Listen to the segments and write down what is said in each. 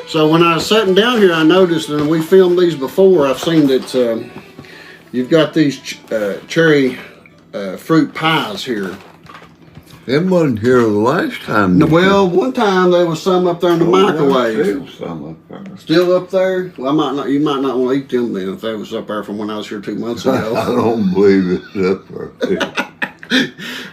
So when I was sitting down here, I noticed, and we filmed these before, I've seen that you've got these cherry fruit pies here. It wasn't here the last time. Well, one time there was some up there in the microwave. Still some up there. Still up there? Well, you might not want to eat them then if they was up there from when I was here 2 months ago. I don't believe it's up there.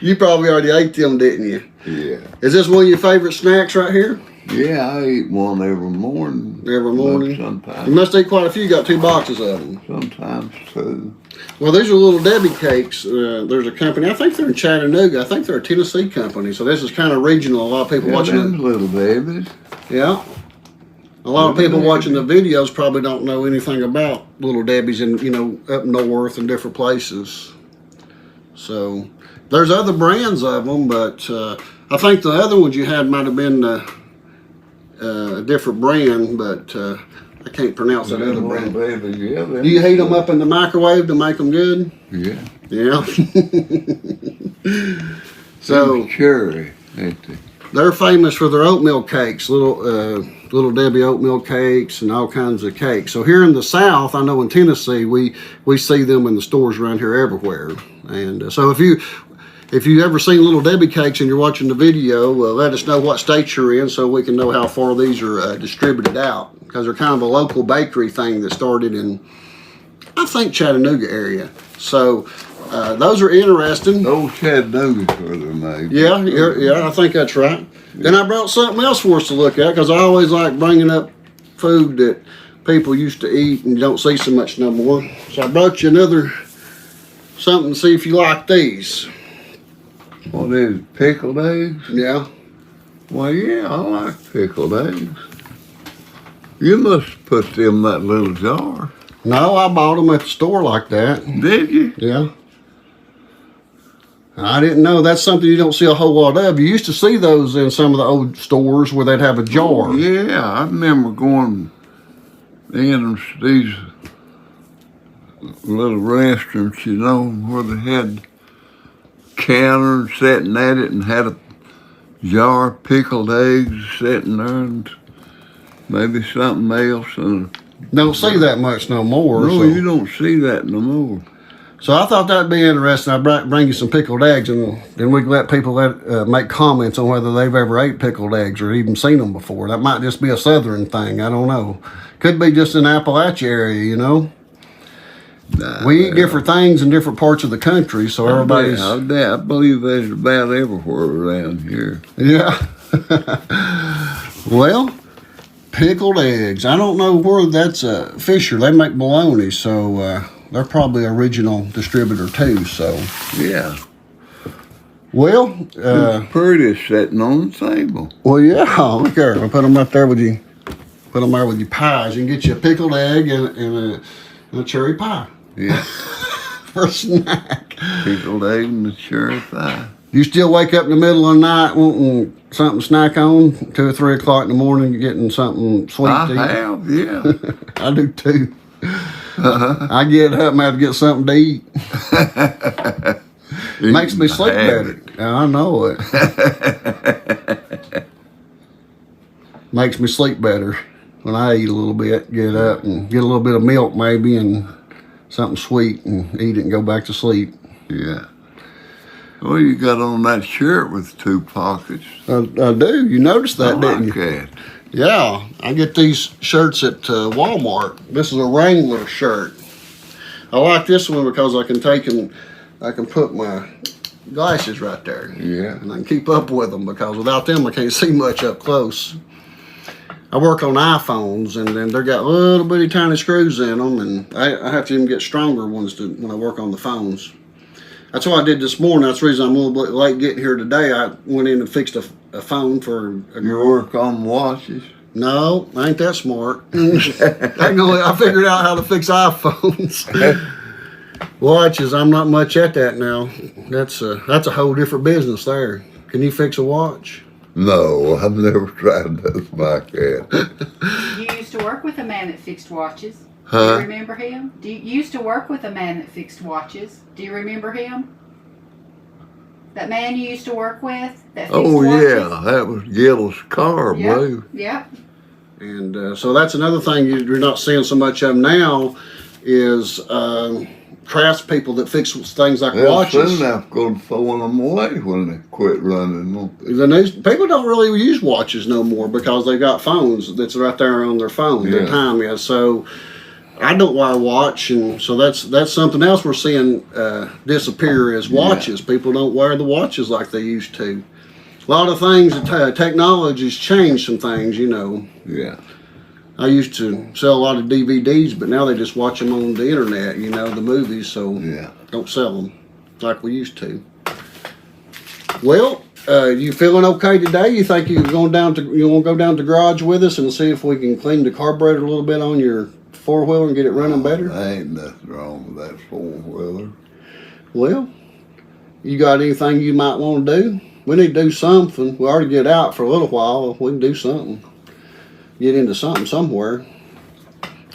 You probably already ate them, didn't you? Yeah. Is this one of your favorite snacks right here? Yeah, I eat one every morning. Every morning? Sometimes. You must eat quite a few. You got 2 boxes of them. Sometimes 2. Well, these are Little Debbie cakes. There's a company, I think they're in Chattanooga. I think they're a Tennessee company. So this is kind of regional. A lot of people watching it. Little babies. Yeah. A lot of people watching the videos probably don't know anything about Little Debbie's in, up north and different places. So there's other brands of them, but I think the other ones you had might have been a different brand, but I can't pronounce that other brand. Do you heat them up in the microwave to make them good? Yeah. Yeah. So cherry, ain't they? They're famous for their oatmeal cakes, Little Debbie oatmeal cakes and all kinds of cakes. So here in the South, I know in Tennessee, we see them in the stores around here everywhere. And so if you ever seen Little Debbie cakes and you're watching the video, let us know what state you're in so we can know how far these are distributed out. Because they're kind of a local bakery thing that started in, I think, Chattanooga area. So those are interesting. Old Chattanooga's where they're made. Yeah, I think that's right. Then I brought something else for us to look at because I always like bringing up food that people used to eat and don't see so much no more. So I brought you another something to see if you like these. What is it, pickled eggs? Yeah. Well, yeah, I like pickled eggs. You must put them in that little jar. No, I bought them at the store like that. Did you? Yeah. I didn't know. That's something you don't see a whole lot of. You used to see those in some of the old stores where they'd have a jar. Oh, yeah, I remember going in these little restaurants, where they had counters sitting at it and had a jar of pickled eggs sitting there and maybe something else. And don't see that much no more. No, you don't see that no more. So I thought that'd be interesting. I'd bring you some pickled eggs, and then we can let people make comments on whether they've ever ate pickled eggs or even seen them before. That might just be a southern thing. I don't know. Could be just in the Appalachia area, Nah, we eat different things in different parts of the country, so everybody's... I believe there's about everywhere around here. Yeah. Well, pickled eggs. I don't know where that's Fisher. They make bologna, so they're probably original distributor too. So yeah. Well, it's pretty sitting on the table. Well, yeah. Look there. I'll put them right there with you. Put them there with your pies. You can get you a pickled egg and a cherry pie. Yeah. For a snack. Pickled egg and a cherry pie. You still wake up in the middle of the night wanting something to snack on? 2 or 3 o'clock in the morning, you're getting something sweet to eat? I have, yeah. I do too. I get up and have to get something to eat. Makes me sleep better. I know it. Makes me sleep better when I eat a little bit, get up and get a little bit of milk maybe and something sweet and eat it and go back to sleep. Yeah. Well, you got on that shirt with 2 pockets. I do. You noticed that, didn't you? That. Yeah. I get these shirts at Walmart. This is a Wrangler shirt. I like this one because I can put my glasses right there. Yeah. And I can keep up with them because without them I can't see much up close. I work on iPhones and then they got little bitty tiny screws in them, and I have to even get stronger ones when I work on the phones. That's what I did this morning. That's the reason I'm a little bit late getting here today. I went in and fixed a phone for a girl. You work on watches? No, I ain't that smart. I figured out how to fix iPhones. Watches, I'm not much at that now. That's a whole different business there. Can you fix a watch? No, I've never tried this like that. You used to work with a man that fixed watches. Huh? Do you remember him? You used to work with a man that fixed watches. Do you remember him? That man you used to work with that fixed watches? Yeah, that was Gil's car, I believe. Yep. And so that's another thing you're not seeing so much of now is craftspeople that fix things like They'll watches. soon have to go throwing them away when they quit running, won't they? People don't really use watches no more because they got phones that's right there on their phone. Their time is. So I don't wear a watch, and so that's something else we're seeing disappear is watches. People don't wear the watches like they used to. A lot of things, technology's changed some things, you know. Yeah. I used to sell a lot of DVDs, but now they just watch them on the internet, you know, the movies, so don't sell them like we used to. Well, you feeling okay today? You think you want to go down to the garage with us and see if we can clean the carburetor a little bit on your four-wheeler and get it running better? There ain't nothing wrong with that four-wheeler. Well, you got anything you might want to do? We need to do something. We already get out for a little while. We can do something. Get into something somewhere.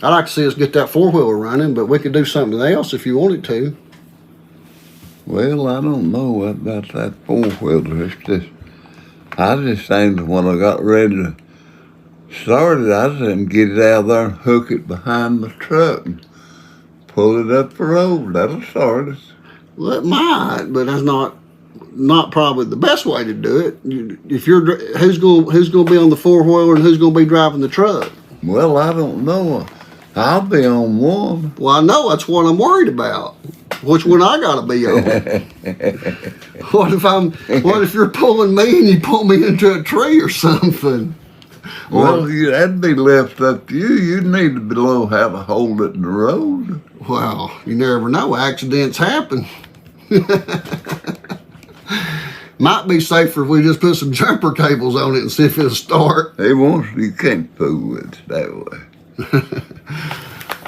I'd like to see us get that four-wheeler running, but we could do something else if you wanted to. Well, I don't know about that four-wheeler. It's just, I just think that when I got ready to start it, I didn't get it out of there and hook it behind the truck and pull it up the road. That'll start it. Well, it might, but that's not probably the best way to do it. If you're who's going to be on the four-wheeler and who's going to be driving the truck? Well, I don't know. I'll be on one. Well, I know that's what I'm worried about. Which one I got to be on? What if you're pulling me and you pull me into a tree or something? Well, that'd be left up to you. You need to know how to hold it in the road. Well, you never know. Accidents happen. Might be safer if we just put some jumper cables on it and see if it'll start. You can't fool with it that way.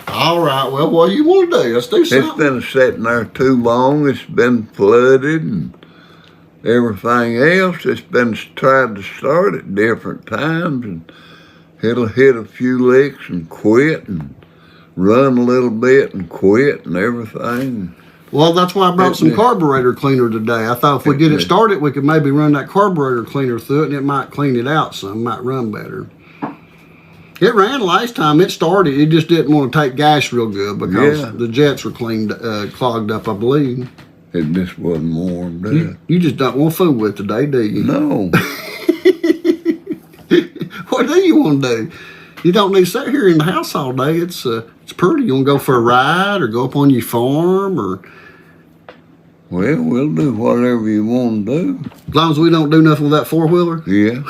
All right, well, what do you want to do? Let's do something. It's been sitting there too long. It's been flooded and everything else. It's been tried to start at different times, and it'll hit a few licks and quit and run a little bit and quit and everything. Well, that's why I brought some carburetor cleaner today. I thought if we get it started, we could maybe run that carburetor cleaner through it, and it might clean it out some, might run better. It ran last time it started. It just didn't want to take gas real good because the jets were clogged up, I believe. It just wasn't warmed up. You just don't want to fool with today, do you? No. What do you want to do? You don't need to sit here in the house all day. It's pretty. You want to go for a ride or go up on your farm or? Well, we'll do whatever you want to do. As long as we don't do nothing with that four-wheeler? Yeah.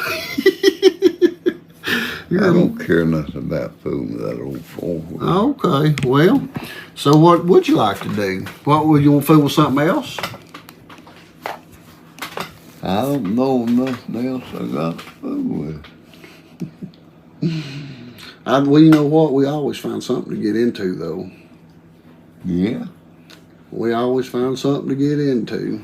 I don't care nothing about fooling with that old four-wheeler. Okay, well, so what would you like to do? What would you want to fool with something else? I don't know nothing else I got to fool with. Well, you know what? We always find something to get into, though. Yeah. We always find something to get into.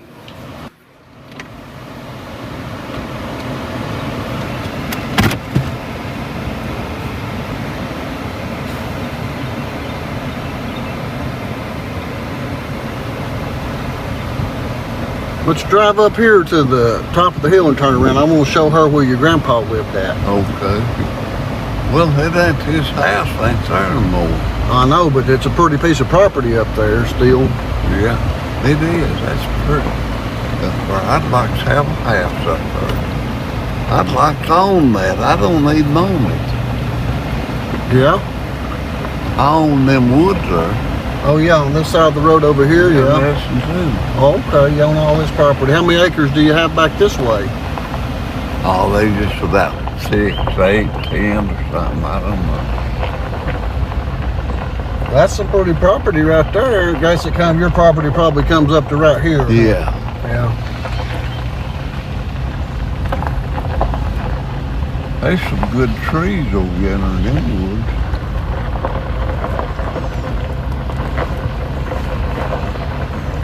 Let's drive up here to the top of the hill and turn around. I want to show her where your grandpa lived at. Okay. Well, it ain't his house, ain't there no more. I know, but it's a pretty piece of property up there still. Yeah, it is. That's pretty. I'd like to have a house up there. I'd like to own that. I don't even own it. Yeah? I own them woods there. Oh, yeah, on this side of the road over here, yeah. Yes, and Okay, you own all this property. How many acres do you have back this way? oh, they just about 6, 8, 10 or something. I don't know. That's some pretty property right there. I guess your property probably comes up to right here. Yeah. Yeah. There's some good trees over there in them woods.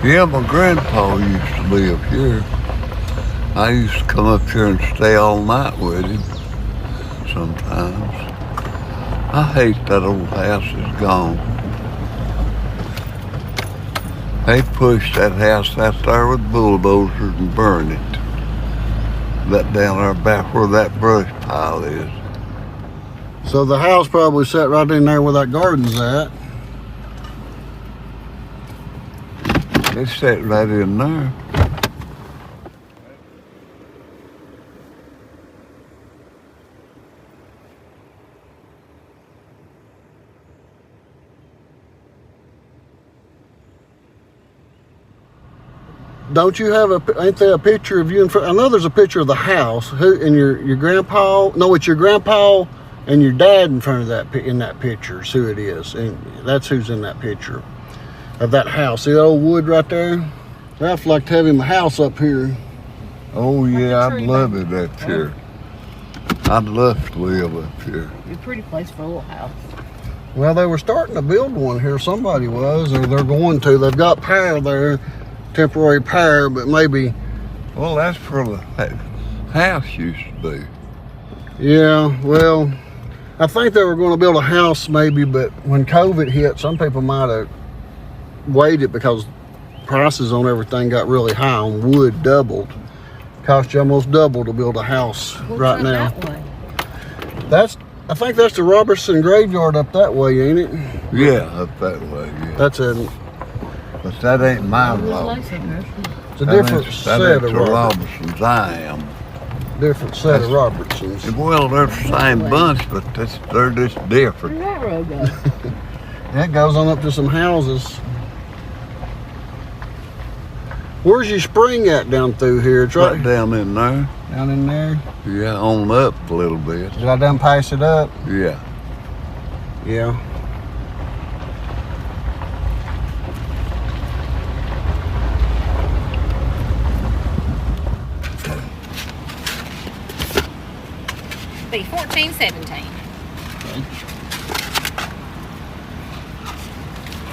Yeah, my grandpa used to live here. I used to come up here and stay all night with him sometimes. I hate that old house is gone. They pushed that house out there with bulldozers and burned it. That down there back where that brush pile is. So the house probably sat right in there where that garden's at. It sat right in there. Don't you have ain't there a picture of you in front? I know there's a picture of the house. Who, and your grandpa? No, it's your grandpa and your dad in front of that, in that picture. Is who it is. And that's who's in that picture of that house. See that old wood right there? I'd like to have him a house up here. Oh yeah, I'd love it up here. I'd love to live up here. It'd be a pretty place for a little house. Well, they were starting to build one here. Somebody was, or they're going to. They've got power there, temporary power, but maybe. Well, that's where the house used to be. Yeah, well, I think they were going to build a house maybe, but when COVID hit, some people might have waited because prices on everything got really high on wood, doubled. Cost you almost double to build a house. What's right now. That way? I think that's the Robertson graveyard up that way, ain't it? Yeah, up that way, yeah. That's a. But that ain't my lot. It's a different set of Robertsons. Robertsons I am. Different set of Robertsons. Well, they're the same bunch, but they're just different. Where's that road go? That goes on up to some houses. Where's your spring at down through here? It's Right down in there. down in there. Yeah, on up a little bit. Did I done pass it up? Yeah. Yeah. Be 1417.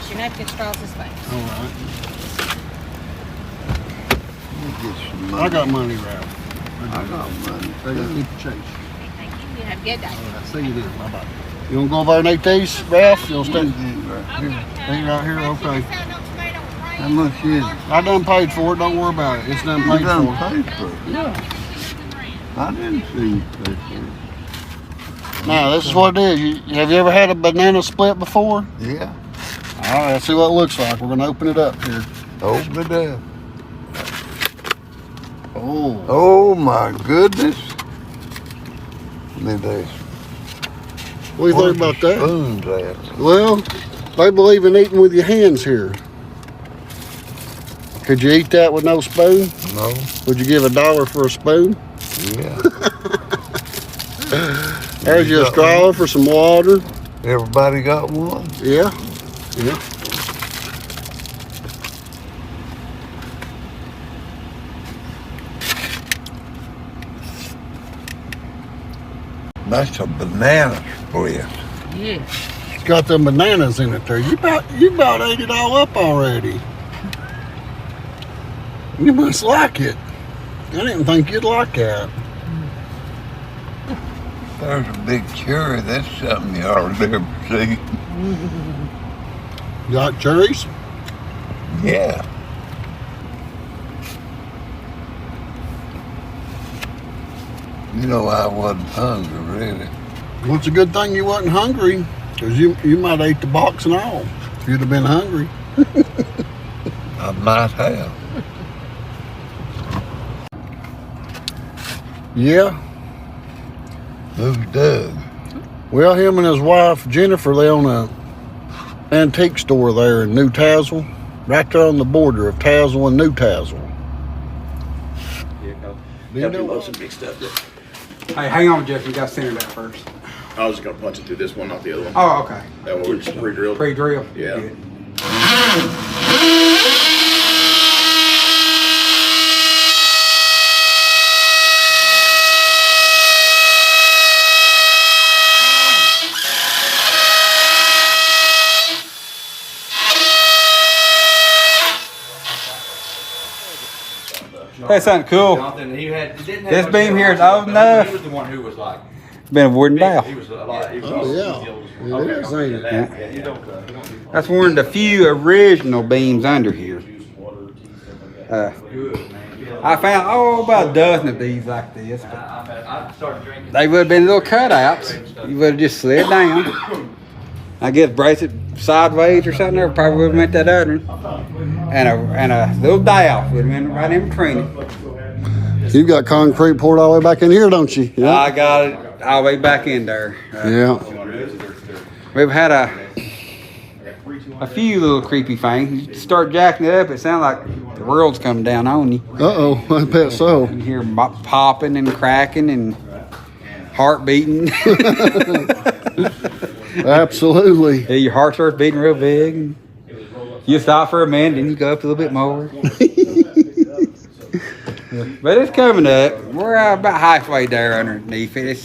Your napkin straws this way. All right. Get some I money. got money, Ralph. I got money. I got keep the change. Okay, thank you. You have a good day. All right, see you then. Bye bye. You want to go over there and eat these, Ralph? You'll stay. Right Eat right here, okay. How much is it? I done paid for it. Don't worry about it. It's done You paid done for. paid for it? Yeah. I didn't see you pay for Now this is what it is. Have you ever had a banana split before? it. Yeah. All right. Let's see what it looks like. We're gonna open it up here. Open it up. Oh. Oh my goodness. Look at this. What do you think about that? Spoons at? Well, they believe in eating with your hands here. Could you eat that with no spoon? No. Would you give $1 for a spoon? Yeah. There's your straw for some water. Everybody got one? Yeah. Yeah. That's a banana split. Yeah. It's got them bananas in it there. You about ate it all up already. You must like it. I didn't think you'd like that. There's a big cherry. That's something you hardly ever see. You like cherries? Yeah. You know, I wasn't hungry, really. Well, it's a good thing you wasn't hungry, because you might have ate the box and all if you'd have been hungry. I might have. Yeah. Who's Doug? Well, him and his wife, Jennifer, they own a antique store there in New Tazewell, right there on the border of Tazewell and New Tazewell. Got your lotion mixed up. Hey, hang on, Jeff. You got to center that first. I was just gonna punch it through this one, not the other one. Oh, okay. That one we just pre-drilled. Pre-drill. Yeah. Good. That sounded cool. Jonathan, he had, didn't have This much beam here is going on, old but enough. He was the one who was like, Been avoiding big. dial. He was a lot. He was Oh, yeah. Okay, It is, okay, ain't it? that, yeah. That's one of the few original beams under here. Good, man. I found about a dozen of these like this. But I started drinking. they would have been little cutouts. You would have just slid down. I guess brace it sideways or something. There probably would have meant that other one. And a little dial would have been right in between it. You've got concrete poured all the way back in here, don't you? Yeah. I got it all the way back in there. Yeah. We've had a few little creepy things. You start jacking it up, it sounds like the world's coming down on you. Uh-oh, I bet so. You hear popping and cracking and heart beating. Absolutely. Yeah, your heart starts beating real big. You stop for a minute, then you go up a little bit more. But it's coming up. We're about halfway there underneath it.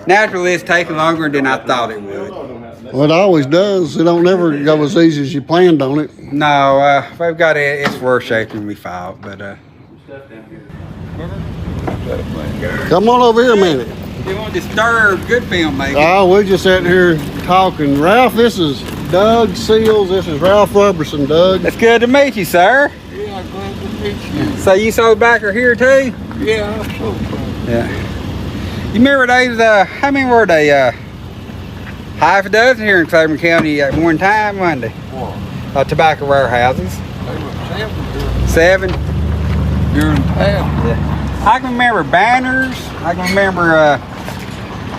Naturally, it's taking longer than I thought it would. Well, it always does. It don't never go as easy as you planned on it. No, we've got it. It's worse shape than we thought, but Come on over here a minute. you won't disturb good filmmaking. Oh, we're just sitting here talking. Ralph, this is Doug Seals. This is Ralph Robertson, Doug. It's good to meet you, sir. Yeah, glad to meet you. So you sold backer here too? Yeah, I'm so proud. Yeah. You remember those? How many were they? Half a dozen here in Claiborne County at one time, wasn't they? What? Tobacco warehouses. They were 7 7. during the past. Yeah. I can remember Banners. I can remember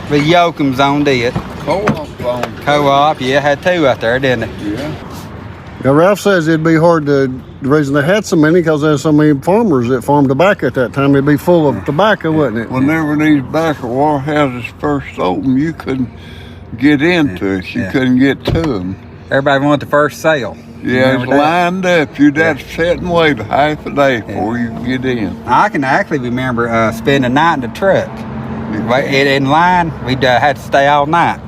the Yokums on it. Co-op on. Co-op, yeah, had 2 out there, didn't it? Yeah. Now, Ralph says it'd be hard to, the reason they had so many, because there's so many farmers that farmed tobacco at that time. It'd be full of tobacco, wouldn't it? Whenever these tobacco warehouses first opened, you couldn't get into it. You Yeah. couldn't get to them. Everybody wanted the first sale. Yeah, it's Remember that? lined up. You'd have to sit and wait a half a day before you could get in. I can actually remember spending a night in the truck. In line, we'd had to stay all night.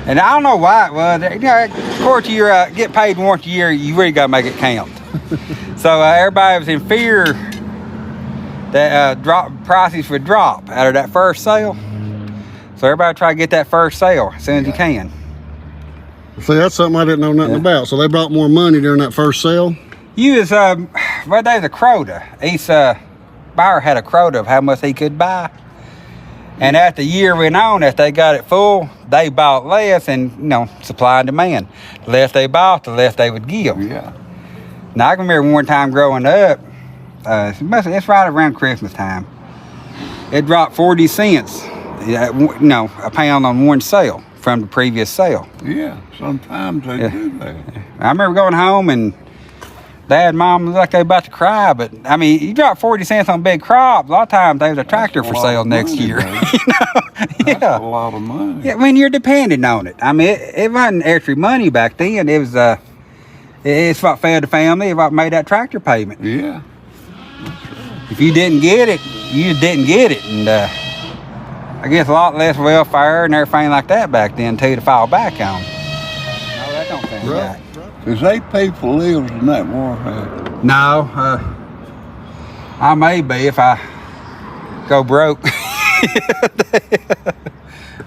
And I don't know why it was. You know, of course, you get paid once a year. You really got to make it count. So everybody was in fear that prices would drop out of that first sale. So everybody try to get that first sale as soon as you can. See, that's something I didn't know nothing about. So they brought more money during that first sale? You was, well, there's a quota. Each buyer had a quota of how much he could buy. And as the year went on, if they got it full, they bought less, and, you know, supply and demand. The less they bought, the less they would give. Yeah. Now, I can remember one time growing up, it's right around Christmas time. It dropped 40 cents, a pound on one sale from the previous sale. Yeah. Sometimes they do that. I remember going home and Dad and Mom was like they about to cry, but I mean, you drop 40 cents on big crops. A lot of times there's a tractor for sale next year. That's a lot of money. Yeah, when you're dependent on it. I mean, it wasn't extra money back then. It was it's what fed the family. It what made that tractor payment. Yeah. If you didn't get it, you just didn't get it, and I guess a lot less welfare and everything like that back then too to fall back on. No, that don't sound right. There's 8 people lives in that warehouse. No, I may be if I go broke.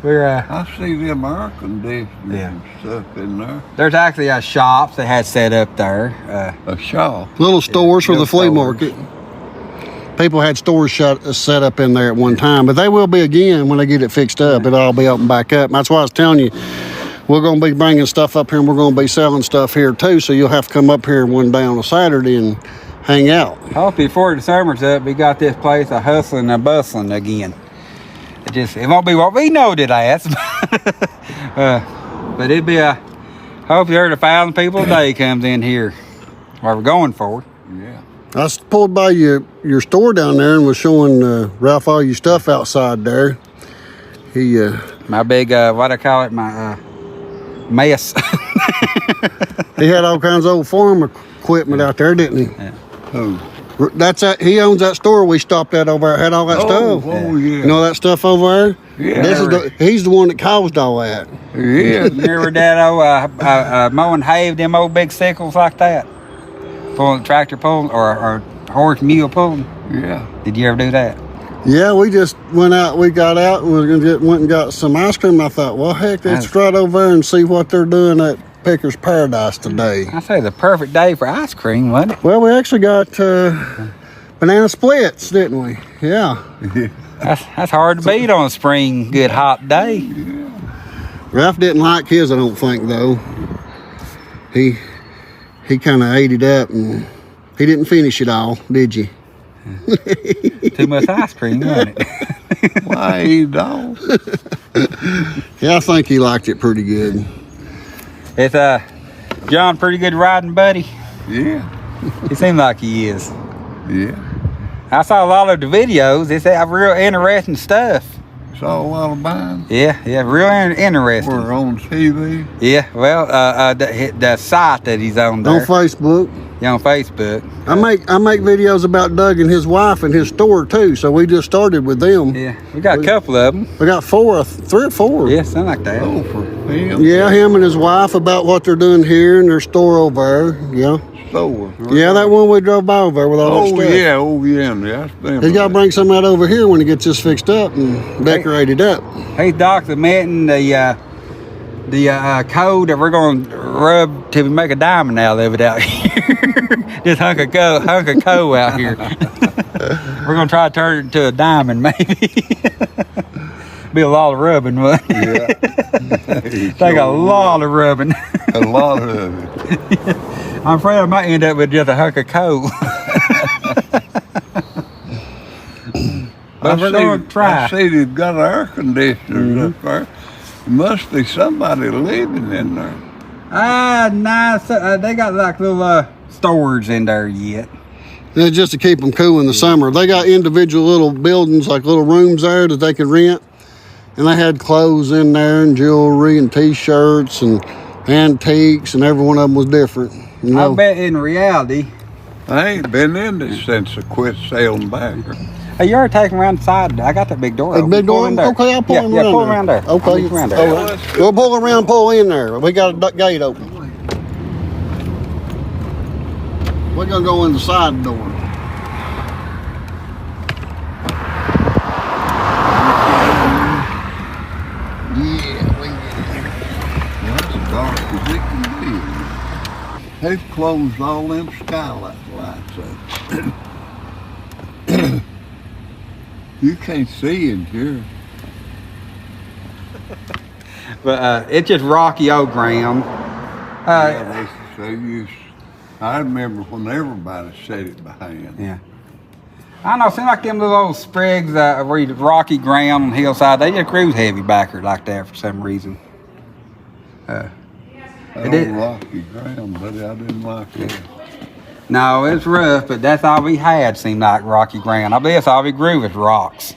We're I see them air conditioners and stuff in there. there's actually shops they had set up there. A shop. Little stores for the flea stores. market. People had stores set up in there at one time, but they will be again when they get it fixed up. It'll all be open back up. And that's why I was telling you, we're going to be bringing stuff up here, and we're going to be selling stuff here too. So you'll have to come up here one day on a Saturday and hang out. Hopefully before the summer's up, we got this place a hustling and bustling again. It won't be what we know it as, but it'd be hopefully there's 1,000 people a day comes in here. What we're going for. Yeah. I pulled by your store down there and was showing Ralph all your stuff outside there. He My big what I call it, my mess. he had all kinds of old farm equipment out there, didn't he? Yeah. Who? He owns that store we stopped at over there. Had all that stuff. Oh, yeah. You know that stuff over there? Yeah. He's the one that caused all that. Yeah. Remember that mowing hay with them old big sickles like that? Pulling tractor pulling or horse mule pulling? Yeah. Did you ever do that? Yeah, we just went out. We got out and went and got some ice cream. I thought, well, heck, let's right over there and see what they're doing at Picker's Paradise today. I say the perfect day for ice cream, wasn't it? Well, we actually got banana splits, didn't we? Yeah. That's hard to beat on a spring good hot day. Ralph didn't like his, I don't think, though. He kind of ate it up, and he didn't finish it all, did you? Too much ice cream, wasn't it? Why he don't? Yeah, I think he liked it pretty good. It's John pretty good riding buddy. Yeah. He seems like he is. Yeah. I saw a lot of the videos. It's real interesting stuff. Saw a lot of mine. Yeah, real interesting. We're on TV. Yeah, well, the site that he's on there. On Facebook. Yeah, on Facebook. I make videos about Doug and his wife and his store too, so we just started with them. Yeah, we got a couple of them. We got 3 or 4. Yeah, something like that. Oh, for him. Yeah, him and his wife about what they're doing here in their store over there. Yeah. Store. Yeah, that one we drove by over there with all that stuff. Oh yeah. He's got to bring some of that over here when he gets this fixed up and decorated up. He's documenting the code that we're going to rub till we make a diamond out of it out here. Just hunk of coal out here. We're going to try to turn it into a diamond, maybe. Be a lot of rubbing, wouldn't it? Yeah. Take a lot of rubbing. A lot of it. I'm afraid I might end up with just a hunk of coal. But we're going to try. I see they've got air conditioners up there. Must be somebody living in there. Nah, they got like little storage in there yet. That's just to keep them cool in the summer. They got individual little buildings, like little rooms there that they can rent. And they had clothes in there and jewelry and t-shirts and antiques, and every one of them was different. You know? I bet in reality. I ain't been in this since I quit sailing back. Hey, you already taking around the side. I got that big door. The big door? Okay, I'll pull him around Yeah, pull there. around there. Okay. I'll meet you around there. All right. We'll pull around, pull in there. We got a gate open. We're going to go in the side door. That's as dark as it can be. They've closed all them skylight lights up. You can't see in here. But it's just rocky old ground. They used, I remember when everybody set it behind. Yeah. I don't know, seems like them little old sprigs where you rocky ground on the hillside, they just cruise heavy back here like that for some reason. That It is. old rocky ground, buddy, I didn't like that. No, it's rough, but that's all we had seemed like rocky ground. I believe that's all we grew was rocks.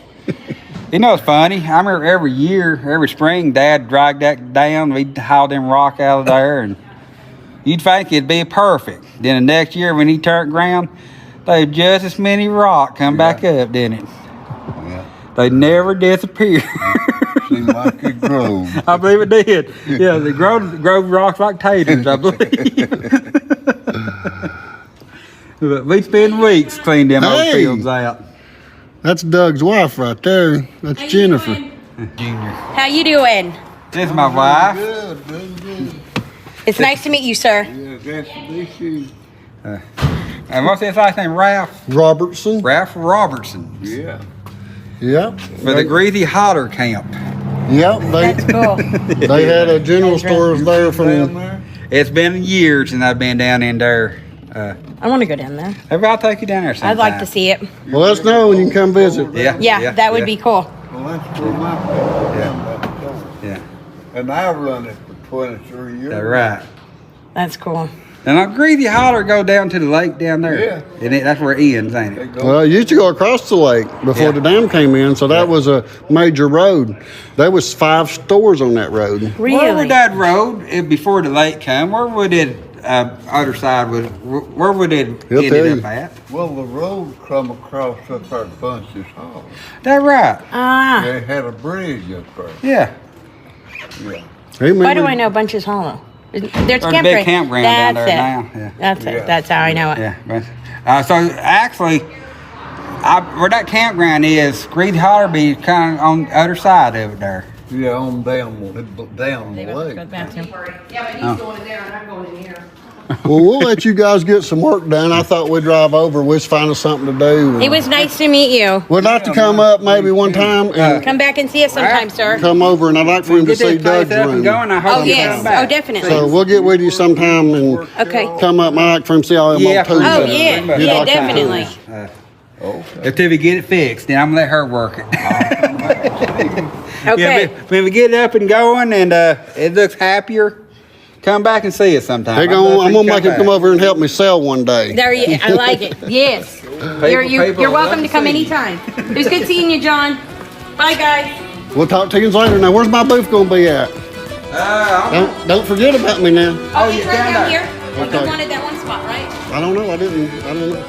You know, it's funny. I remember every year, every spring, Dad dragged that down. We'd haul them rock out of there, and you'd think it'd be perfect. Then the next year, when he turned ground, they'd just as many rock come back up, didn't it? Yeah. They never disappeared. Seemed like it grew. I believe it did. Yeah, they grow rocks like taters, I believe. But we spend weeks cleaning them old Hey! fields out. That's Doug's wife right there. That's Jennifer. Junior. How you doing? This is my wife. Good. It's nice to meet you, sir. Yeah, that's this is. And what's his last name? Ralph? Robertson. Ralph Robertson. Yeah. Yep. For the Greasy Hotter Camp. Yep. That's cool. They had a general store there Down from. there? It's been years since I've been down in there. I want to go down there. Maybe I'll take you down there sometime. I'd like to see it. Well, let us know when you can come visit. Yeah. Yeah, that would be cool. Well, that's where my family down that door. Yeah. And I run it for 23 years. That's right. That's cool. And our Greasy Holler go down to the lake down there. Yeah. And that's where it ends, ain't They it? go. Well, it used to go across the lake before Yeah. the dam came in, so that was a major road. There was 5 stores on that road. Where Really? would that road, before the lake come, where would it, other side, where would it He'll end tell up you. at? Well, the road come across up there at Bunch's Hall. That right. Ah, They had a bridge up there. Yeah. Yeah. Hey, why do remember- I know Bunch's Hollow? There's a There's a campground. big campground down there That's now. it. Yeah. That's Yeah. it. That's how I know it. Yeah. But, so actually, where that campground is, Greasy Holler be kind of on the other side of it there. Yeah, on down the lake. Yeah, but he's going in there and I'm going in here. Well, we'll let you guys get some work done. I thought we'd drive over. We'd find us something to do. It was nice to meet you. We'd like to come up maybe one time and Come back and see us sometime, sir. come over, and I'd like for him to Get see this place Doug's up and room. going. I hope Oh, you yes. come back. Oh, definitely. So we'll get with you sometime and Okay. come up. I'd like for him to see all them Yeah. old tools. Oh, out. yeah. Get Yeah, all kinds of definitely. tools. Until we get it fixed, then I'm gonna let her work it. Okay. Yeah, when we get it up and going and it looks happier, come back and see us sometime. I'm gonna make him come over and help me sell one day. There you, I like it. Yes. You're welcome to come anytime. It was good seeing you, John. Bye, guys. We'll talk to you later. Now, where's my booth gonna be at? Don't forget about me now. Oh, it's right down here. You Okay. wanted that one spot, right? I don't know. I don't know.